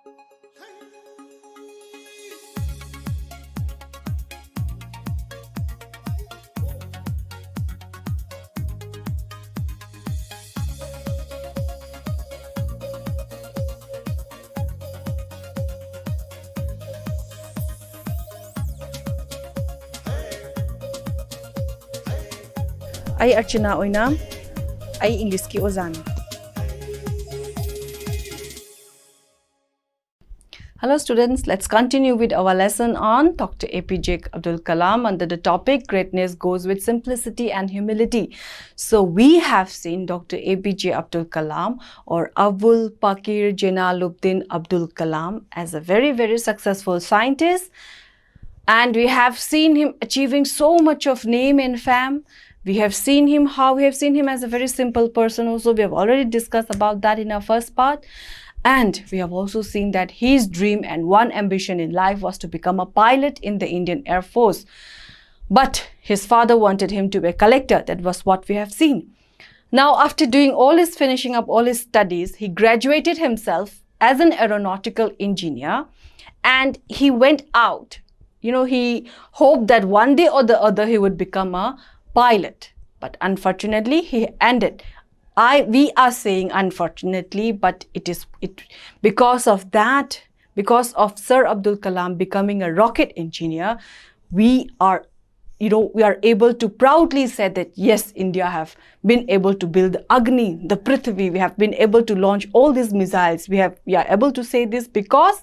I Archana Oinam, I English ki Ozan. Hello students, let's continue with our lesson on Dr. APJ Abdul Kalam under the topic Greatness Goes with Simplicity and Humility. So we have seen Dr. APJ Abdul Kalam or Abul Pakir Jalaluddin Abdul Kalam as a very successful scientist, and we have seen him achieving so much of name and fame. We have seen him as a very simple person also. We have already discussed about that in our first part. And we have also seen that his dream and one ambition in life was to become a pilot in the Indian Air Force. But his father wanted him to be a collector. That was what we have seen. Now, after finishing up all his studies, he graduated himself as an aeronautical engineer and he went out. He hoped that one day or the other he would become a pilot, but unfortunately he ended. We are saying unfortunately, but because of Sir Abdul Kalam becoming a rocket engineer, we are able to proudly say that yes, India have been able to build the Agni, the Prithvi. We have been able to launch all these missiles. We are able to say this because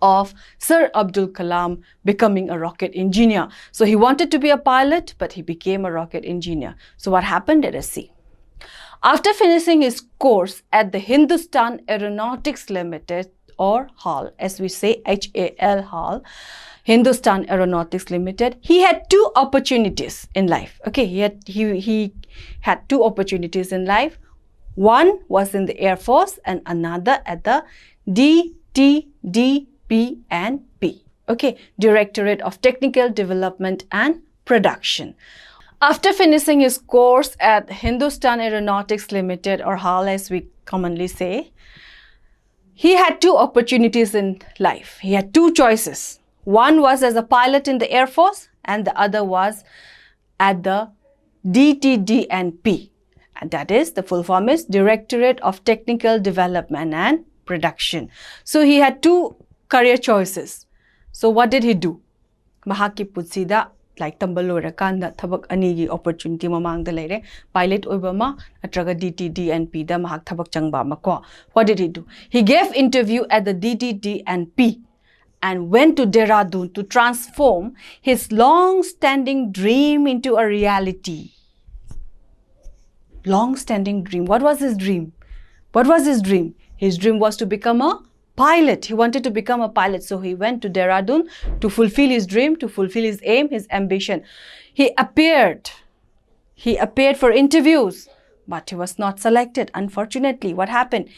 of Sir Abdul Kalam becoming a rocket engineer. So he wanted to be a pilot, but he became a rocket engineer. So what happened? Let us see. After finishing his course at the Hindustan Aeronautics Limited, or HAL, as we say, HAL, HAL, Hindustan Aeronautics Limited, he had two opportunities in life. Okay, he had two opportunities in life. One was in the Air Force and another at the DTDP&P, okay, Directorate of Technical Development and Production. After finishing his course at Hindustan Aeronautics Limited, or HAL as we commonly say, he had two opportunities in life. He had two choices. One was as a pilot in the Air Force and the other was at the DTD&P. And that is, the full form is Directorate of Technical Development and Production. So he had two career choices. So what did he do? Mahaki putsida like tambalora kanda thabak anigi opportunity mamangda leire pilot oibama atraga DTD&P da mahak thabak changba ma ko. What did he do? He gave interview at the DTD&P and went to Dehradun to transform his long-standing dream into a reality. Long-standing dream. What was his dream? His dream was to become a pilot. He wanted to become a pilot. So he went to Dehradun to fulfill his dream, to fulfill his aim, his ambition. He appeared for interviews, but he was not selected. Unfortunately, what happened?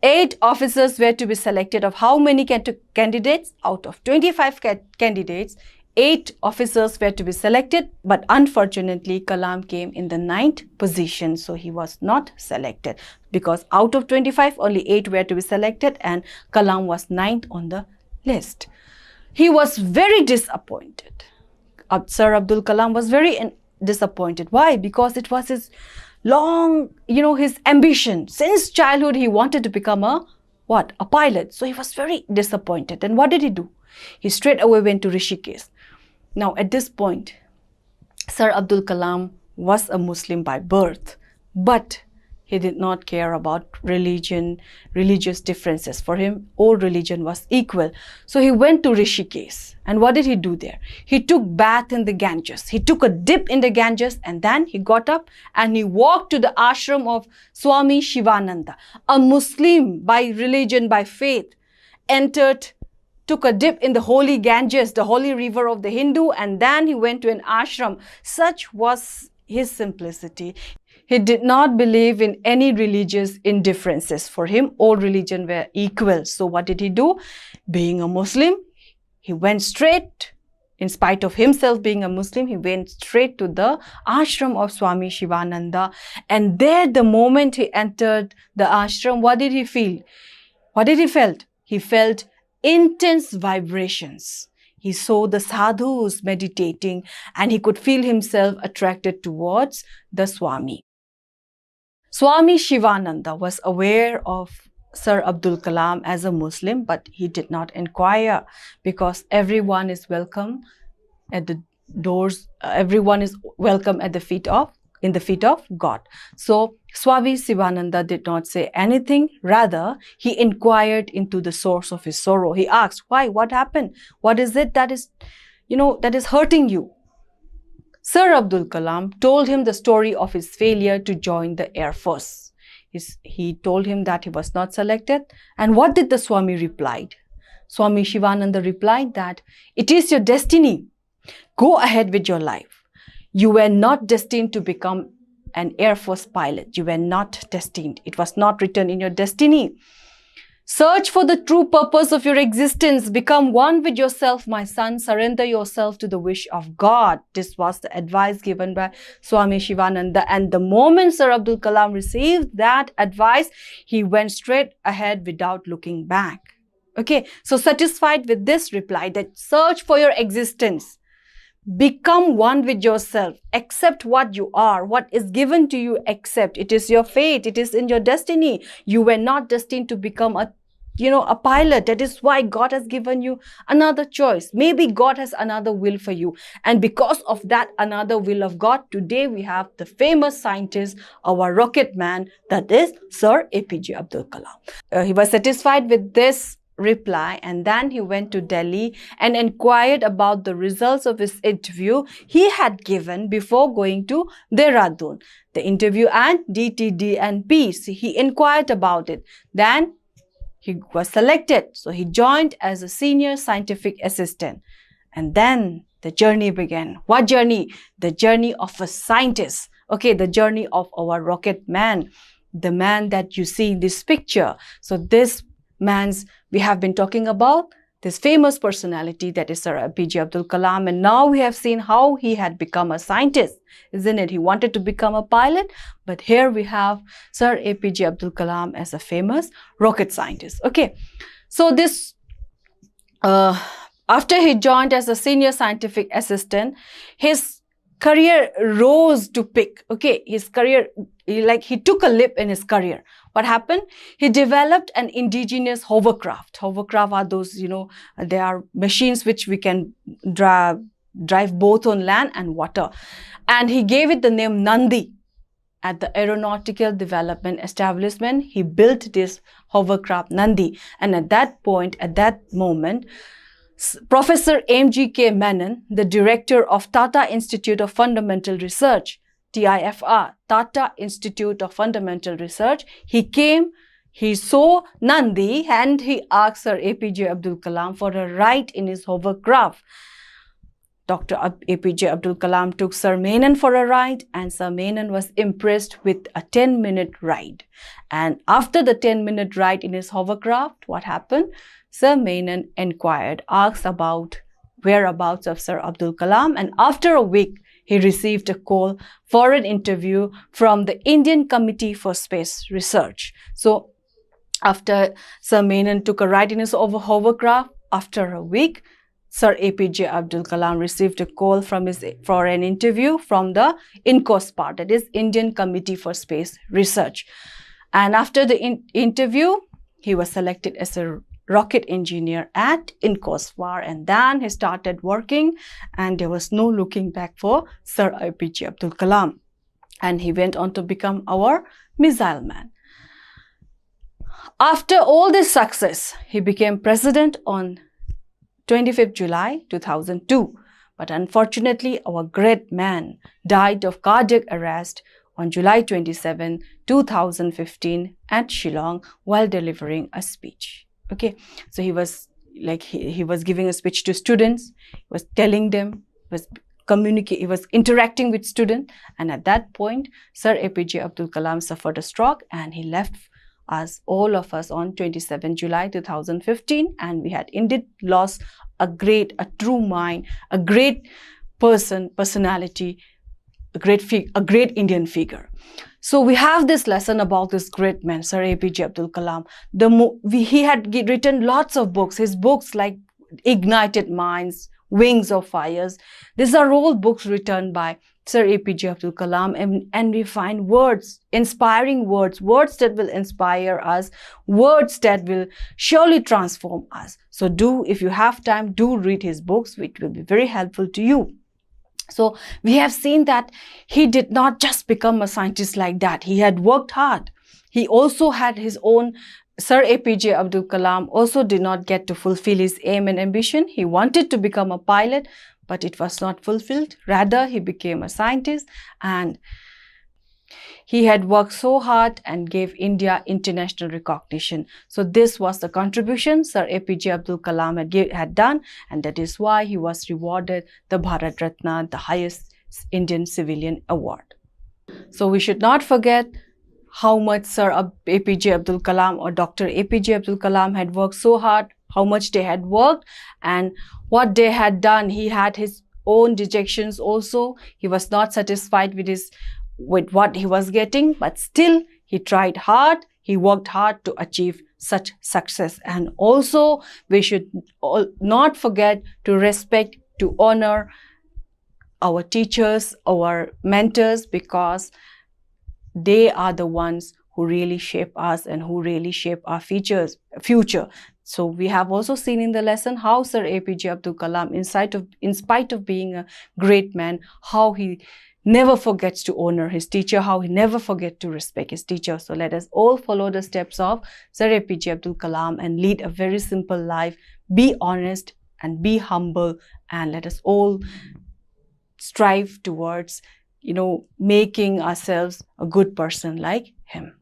8 officers were to be selected. Of how many candidates? Out of 25 candidates, 8 officers were to be selected, but unfortunately Kalam came in the 9th position, so he was not selected because out of 25 only 8 were to be selected and Kalam was 9th on the list. He was very disappointed. Sir Abdul Kalam was very disappointed. Why? Because it was his his ambition. Since childhood he wanted to become a pilot. So he was very disappointed. And what did he do? He straight away went to Rishikesh. Now at this point, Sir Abdul Kalam was a Muslim by birth, but he did not care about religious differences. For him, all religion was equal. So he went to Rishikesh. And what did he do there? He took bath in the Ganges. He took a dip in the Ganges and then he got up and he walked to the ashram of Swami Shivananda, a Muslim by religion, by faith, took a dip in the holy Ganges, the holy river of the Hindu, and then he went to an ashram. Such was his simplicity. He did not believe in any religious indifferences. For him, all religions were equal. So what did he do? Being a Muslim, he went straight, in spite of himself being a Muslim, he went straight to the ashram of Swami Shivananda. And there, the moment he entered the ashram, what did he feel? What did he felt? he felt intense vibrations. He saw the sadhus meditating and he could feel himself attracted towards the Swami. Swami Shivananda was aware of Sir Abdul Kalam as a Muslim, but he did not inquire because everyone is welcome at the doors, everyone is welcome at the feet of God. So Swami Shivananda did not say anything. Rather, he inquired into the source of his sorrow. He asked, why? What happened? What is it that is, that is hurting you? Sir Abdul Kalam told him the story of his failure to join the Air Force. He told him that he was not selected. And what did the Swami replied? Swami Shivananda replied that it is your destiny. Go ahead with your life. You were not destined to become an Air Force pilot. You were not destined. It was not written in your destiny. Search for the true purpose of your existence. Become one with yourself, my son. Surrender yourself to the wish of God. This was the advice given by Swami Shivananda. And the moment Sir Abdul Kalam received that advice, he went straight ahead without looking back. Okay, so satisfied with this reply that search for your existence. Become one with yourself. Accept what you are. What is given to you, accept. It is your fate. It is in your destiny. You were not destined to become a pilot. That is why God has given you another choice. Maybe God has another will for you. And because of that another will of God, today we have the famous scientist, our rocket man, that is Sir APJ Abdul Kalam. He was satisfied with this reply, and then he went to Delhi and inquired about the results of his interview he had given before going to Dehradun. The interview and DTD and peace. He inquired about it. Then he was selected. So he joined as a senior scientific assistant. And then the journey began. What journey? The journey of a scientist. Okay, the journey of our rocket man. The man that you see in this picture. So this man's, we have been talking about this famous personality that is Sir APJ Abdul Kalam, and now we have seen how he had become a scientist, isn't it? He wanted to become a pilot, but here we have Sir APJ Abdul Kalam as a famous rocket scientist. Okay, so this after he joined as a senior scientific assistant, his career rose to peak. Okay, his career, he took a leap in his career. What happened? He developed an indigenous hovercraft. Hovercraft are those, they are machines which we can drive both on land and water. And he gave it the name Nandi. At the Aeronautical Development Establishment, he built this hovercraft Nandi. And at that moment, Professor M.G.K. Menon, the director of Tata Institute of Fundamental Research, TIFR, Tata Institute of Fundamental Research, he came, he saw Nandi, and he asked Sir APJ Abdul Kalam for a ride in his hovercraft. Dr. APJ Abdul Kalam took Sir Menon for a ride, and Sir Menon was impressed with a 10-minute ride. And after the 10-minute ride in his hovercraft, what happened? Sir Menon inquired, asked about whereabouts of Sir Abdul Kalam, and after a week, he received a call for an interview from the Indian Committee for Space Research. So, after Sir Menon took a ride in his hovercraft, after a week, Sir APJ Abdul Kalam received a call for an interview from the INCOSPAR, that is Indian Committee for Space Research. And after the interview, he was selected as a rocket engineer at INCOSPAR, and then he started working, and there was no looking back for Sir APJ Abdul Kalam. And he went on to become our missile man. After all this success, he became president on 25th July 2002. But unfortunately, our great man died of cardiac arrest on July 27, 2015 at Shillong while delivering a speech. Okay, so he was he was giving a speech to students, he was telling them, he was interacting with students, and at that point, Sir APJ Abdul Kalam suffered a stroke and he left us, all of us, on 27 July 2015, and we had indeed lost a true mind, a great personality, a great Indian figure. So we have this lesson about this great man, Sir APJ Abdul Kalam. He had written lots of books. His books like Ignited Minds, Wings of Fires. These are all books written by Sir APJ Abdul Kalam, and we find words, inspiring words, words that will inspire us, words that will surely transform us. So if you have time, do read his books, which will be very helpful to you. So we have seen that he did not just become a scientist like that. He had worked hard. He also had his own. Sir APJ Abdul Kalam also did not get to fulfill his aim and ambition. He wanted to become a pilot, but it was not fulfilled. Rather, he became a scientist, and he had worked so hard and gave India international recognition. So this was the contribution Sir APJ Abdul Kalam had done, and that is why he was rewarded the Bharat Ratna, the highest Indian civilian award. So we should not forget how much Sir APJ Abdul Kalam or Dr. APJ Abdul Kalam had worked so hard, how much they had worked and what they had done. He had his own dejections also. He was not satisfied with what he was getting, but still he tried hard. He worked hard to achieve such success. And also we should not forget to respect, to honor our teachers, our mentors, because they are the ones who really shape us and who really shape our future. So we have also seen in the lesson how Sir APJ Abdul Kalam, in spite of being a great man, how he never forgets to honor his teacher, how he never forgets to respect his teacher. So let us all follow the steps of Sir APJ Abdul Kalam and lead a very simple life. Be honest and be humble, and let us all strive towards, making ourselves a good person like him.